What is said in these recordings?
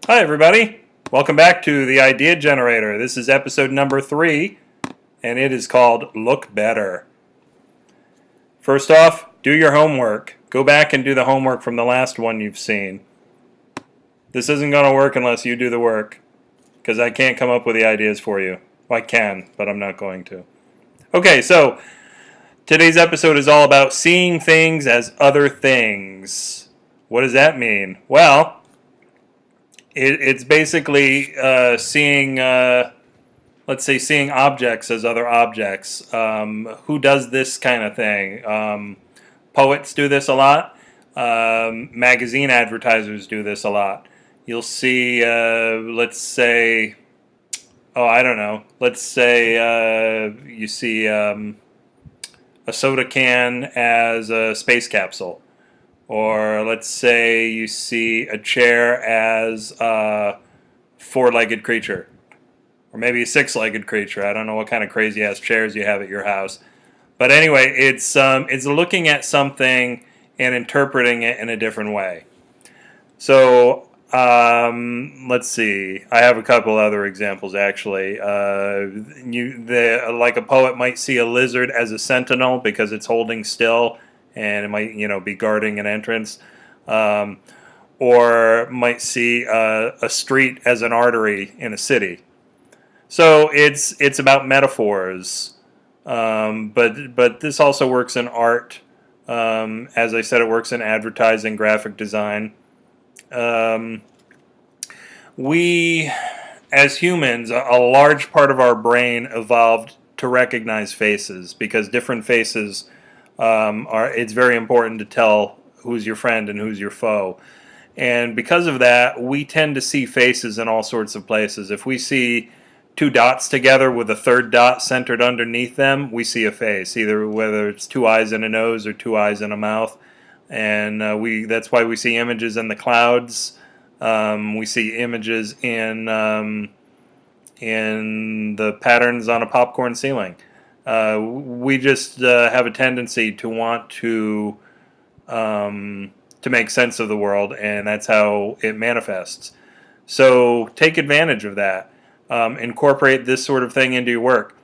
Hi, everybody. Welcome back to the Idea Generator. This is episode number 3, and it is called Look Better. First off, do your homework. Go back and do the homework from the last one you've seen. This isn't going to work unless you do the work, because I can't come up with the ideas for you. Well, I can, but I'm not going to. Okay, so today's episode is all about seeing things as other things. What does that mean? Well, it's basically seeing, let's say, seeing objects as other objects. Who does this kind of thing? Poets do this a lot. Magazine advertisers do this a lot. You'll see, let's say, I don't know. Let's say you see a soda can as a space capsule. Or let's say you see a chair as a four-legged creature. Or maybe a six-legged creature. I don't know what kind of crazy-ass chairs you have at your house. But anyway, it's looking at something and interpreting it in a different way. So, let's see. I have a couple other examples, actually. Like a poet might see a lizard as a sentinel because it's holding still, and it might, be guarding an entrance, or might see a street as an artery in a city. So it's about metaphors, but this also works in art. As I said, it works in advertising, graphic design. We, as humans, a large part of our brain evolved to recognize faces because different faces. It's very important to tell who's your friend and who's your foe. And because of that, we tend to see faces in all sorts of places. If we see two dots together with a third dot centered underneath them, we see a face, whether it's two eyes and a nose or two eyes and a mouth. And that's why we see images in the clouds. We see images in the patterns on a popcorn ceiling. We just have a tendency to want to make sense of the world, and that's how it manifests. So take advantage of that. Incorporate this sort of thing into your work.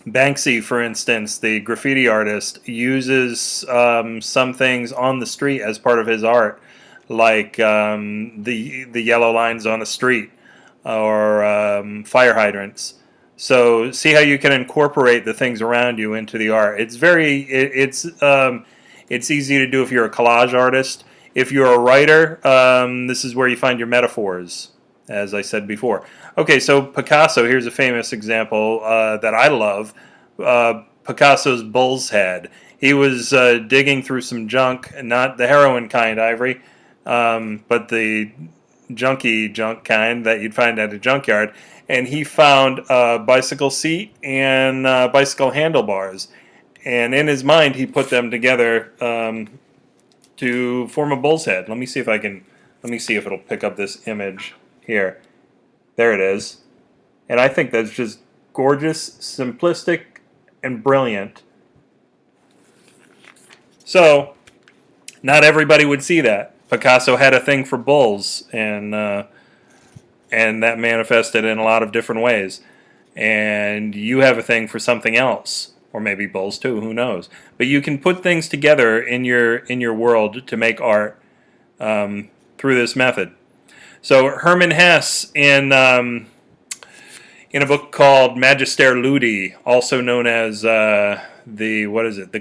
Banksy, for instance, the graffiti artist, uses some things on the street as part of his art, like the yellow lines on a street or fire hydrants. So see how you can incorporate the things around you into the art. It's easy to do if you're a collage artist. If you're a writer, this is where you find your metaphors, as I said before. Okay, so Picasso, here's a famous example that I love. Picasso's Bull's Head. He was digging through some junk, not the heroin kind, Ivory, but the junky junk kind that you'd find at a junkyard. And he found a bicycle seat and bicycle handlebars. And in his mind, he put them together to form a bull's head. Let me see if it'll pick up this image here. There it is. And I think that's just gorgeous, simplistic, and brilliant. So, not everybody would see that. Picasso had a thing for bulls, and that manifested in a lot of different ways. And you have a thing for something else, or maybe bulls too, who knows. But you can put things together in your world to make art through this method. So Hermann Hesse, in a book called Magister Ludi, also known as the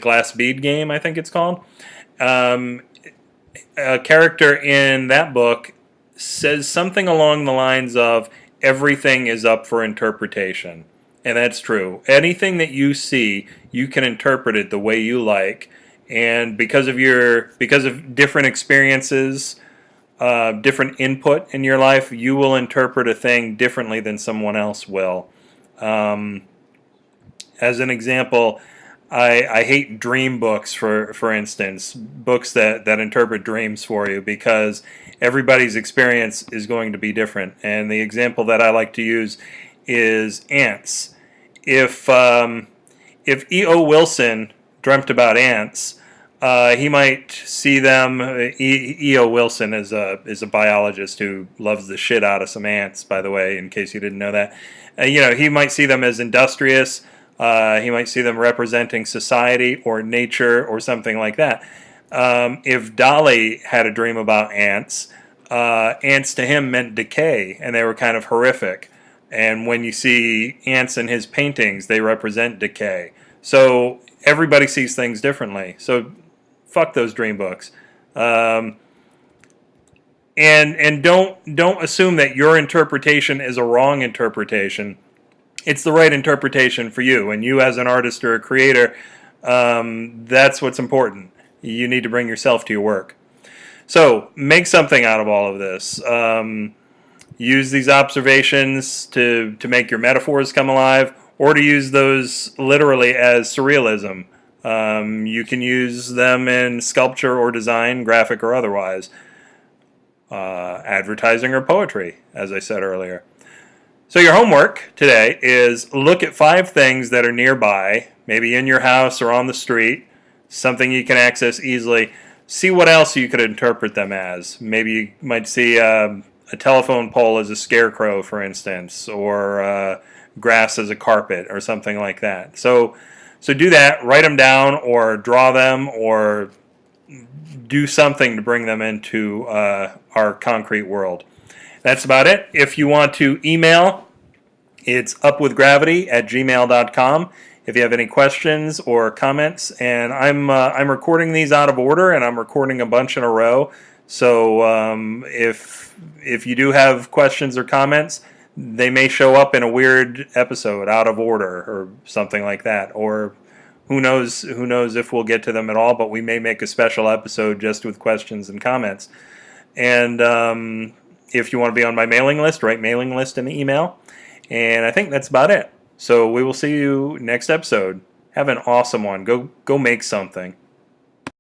Glass Bead Game, I think it's called. A character in that book says something along the lines of everything is up for interpretation. And that's true. Anything that you see, you can interpret it the way you like. And because of different experiences, different input in your life, you will interpret a thing differently than someone else will. As an example, I hate dream books, for instance, books that interpret dreams for you, because everybody's experience is going to be different. And the example that I like to use is ants. If E.O. Wilson dreamt about ants, He might see them. E.O. Wilson is a biologist who loves the shit out of some ants, by the way, in case you didn't know that. He might see them as industrious. He might see them representing society or nature or something like that. If Dali had a dream about ants, ants to him meant decay, and they were kind of horrific. And when you see ants in his paintings, they represent decay. So everybody sees things differently. So fuck those dream books. And don't assume that your interpretation is a wrong interpretation. It's the right interpretation for you, and you as an artist or a creator, that's what's important. You need to bring yourself to your work. So make something out of all of this. Use these observations to make your metaphors come alive, or to use those literally as surrealism. You can use them in sculpture or design, graphic or otherwise. Advertising or poetry, as I said earlier. So your homework today is look at 5 things that are nearby, maybe in your house or on the street, something you can access easily. See what else you could interpret them as. Maybe you might see a telephone pole as a scarecrow, for instance, or grass as a carpet, or something like that. So do that. Write them down, or draw them, or do something to bring them into our concrete world. That's about it. If you want to email, it's upwithgravity@gmail.com. If you have any questions or comments, and I'm recording these out of order, and I'm recording a bunch in a row. So if you do have questions or comments, they may show up in a weird episode, out of order, or something like that. Or who knows if we'll get to them at all. But we may make a special episode just with questions and comments. And if you want to be on my mailing list, write mailing list in the email. And I think that's about it. So we will see you next episode. Have an awesome one. Go make something.